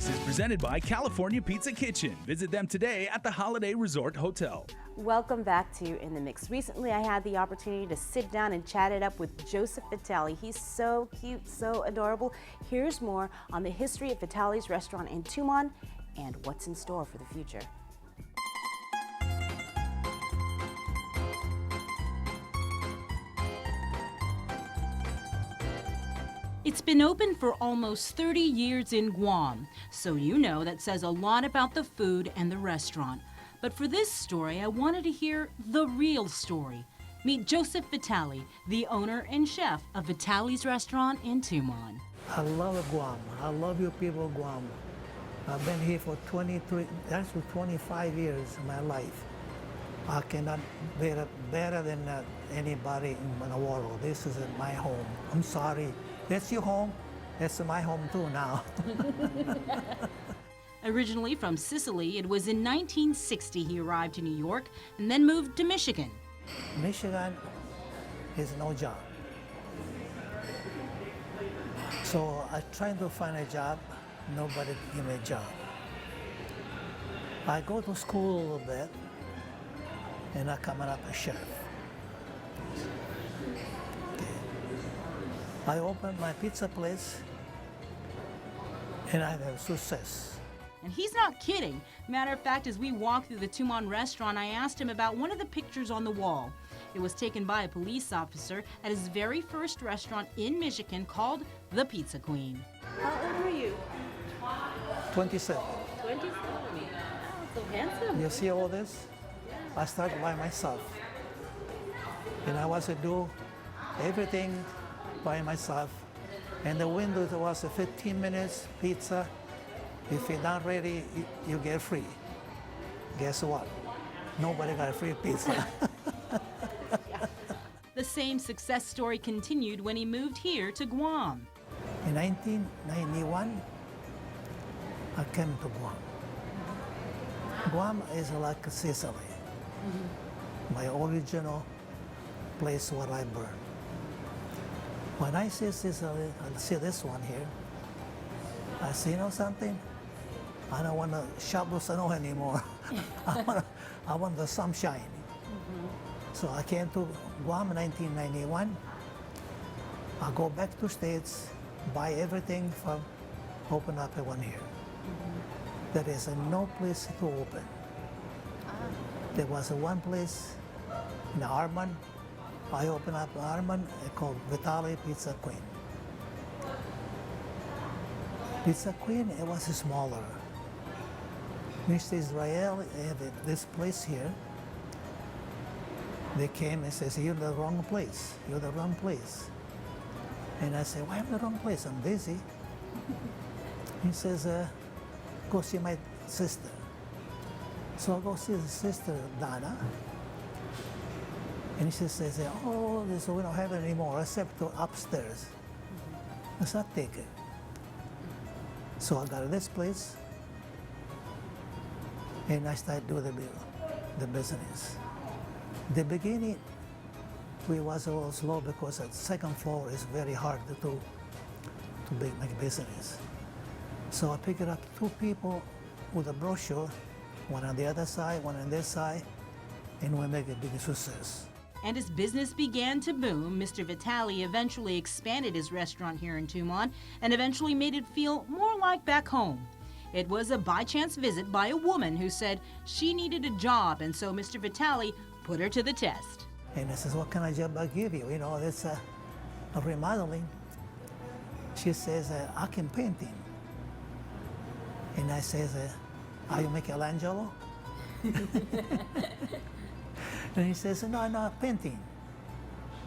Mix is presented by California Pizza Kitchen. Visit them today at the Holiday Resort Hotel. Welcome back to In the Mix. Recently, I had the opportunity to sit down and chat it up with Joseph Vitale. He's so cute, so adorable. Here's more on the history of Vitale's restaurant in Tumon and what's in store for the future. It's been open for almost 30 years in Guam, so you know that says a lot about the food and the restaurant. But for this story, I wanted to hear the real story. Meet Joseph Vitale, the owner and chef of Vitale's restaurant in Tumon. I love Guam. I love you people, Guam. I've been here for 25 years of my life. I cannot better than anybody in the world. This is my home. I'm sorry. That's your home. That's my home too now. Originally from Sicily, it was in 1960 he arrived to New York and then moved to Michigan. Michigan is no job. So I tried to find a job. Nobody give me a job. I go to school a little bit, and I coming up a chef. I opened my pizza place, and I have success. And he's not kidding. Matter of fact, as we walked through the Tumon restaurant, I asked him about one of the pictures on the wall. It was taken by a police officer at his very first restaurant in Michigan called the Pizza Queen. How old are you? 27. 27. Oh, so handsome. You see all this? I started by myself. And I was to do everything by myself. And the window was a 15 minutes pizza. If you're not ready, you get free. Guess what? Nobody got a free pizza. The same success story continued when he moved here to Guam. In 1991, I came to Guam. Guam is like Sicily. My original place where I burned. When I see Sicily, I see this one here, I say, you know something? I don't want to shovel snow anymore. I want the sunshine. So I came to Guam in 1991. I go back to States, buy everything from, open up one here. There is no place to open. There was one place in Armand. I opened up Armand, called Vitale Pizza Queen. Pizza Queen, it was smaller. Mr. Israel had this place here. They came and says, you're the wrong place. You're the wrong place. And I said, why am I the wrong place? I'm busy. He says, go see my sister. So I go see the sister, Donna. And she says, oh, this, we don't have it anymore except to upstairs. I said, take it. So I got this place, and I started doing the business. The beginning, we was a little slow because the second floor is very hard to make business. So I picked up two people with a brochure, one on the other side, one on this side, and we make a big success. And as business began to boom, Mr. Vitale eventually expanded his restaurant here in Tumon and eventually made it feel more like back home. It was a by-chance visit by a woman who said she needed a job, and so Mr. Vitale put her to the test. And I says, what kind of job I give you? You know, it's a remodeling. She says, I can painting. And I says, are you Michelangelo? And he says, no, I'm not painting.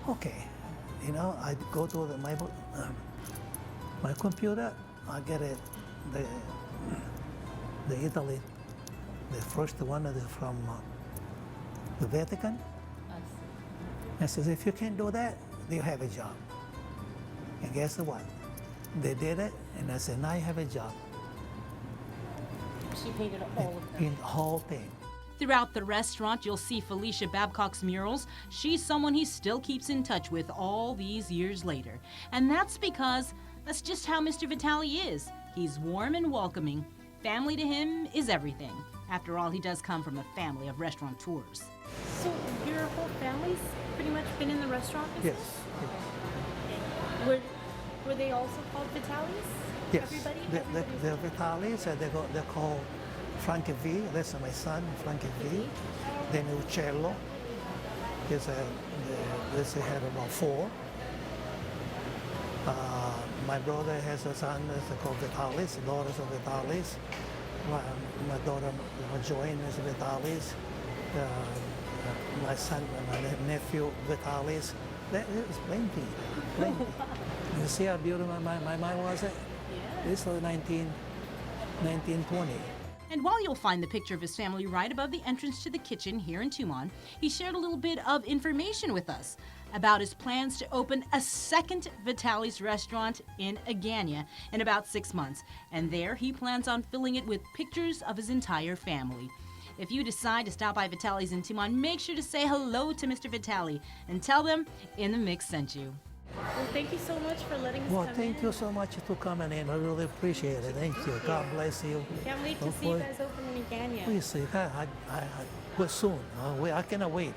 Okay. You know, I go to my computer, I get the Italy, the first one is from the Vatican. I says, if you can't do that, you have a job. And guess what? They did it, and I said, now you have a job. She painted all of them. In the whole thing. Throughout the restaurant, you'll see Felicia Babcock's murals. She's someone he still keeps in touch with all these years later. And that's because that's just how Mr. Vitale is. He's warm and welcoming. Family to him is everything. After all, he does come from a family of restaurateurs. So your whole family's pretty much been in the restaurant business? Yes. Were they also called Vitales? Yes. Everybody? The Vitales, they're called Frankie V. That's my son, Frankie V. Then Uccello. He had about 4. My brother has a son that's called Vitalis, daughters of Vitalis. My daughter Joanne is Vitalis. My son, my nephew Vitalis. There is plenty. You see how beautiful my mind was? Yeah. This was 1920. And while you'll find the picture of his family right above the entrance to the kitchen here in Tumon, he shared a little bit of information with us about his plans to open a second Vitale's restaurant in Agana in about 6 months. And there he plans on filling it with pictures of his entire family. If you decide to stop by Vitale's in Tumon, make sure to say hello to Mr. Vitale and tell them In the Mix sent you. Well, thank you so much for letting us Well, come thank in. you so much for coming in. I really appreciate it. Thank you. God bless you. Can't wait to see you guys open in Agana. We see. We're soon. I cannot wait.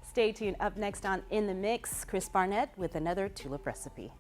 Stay tuned. Up next on In the Mix, Chris Barnett with another tulip recipe.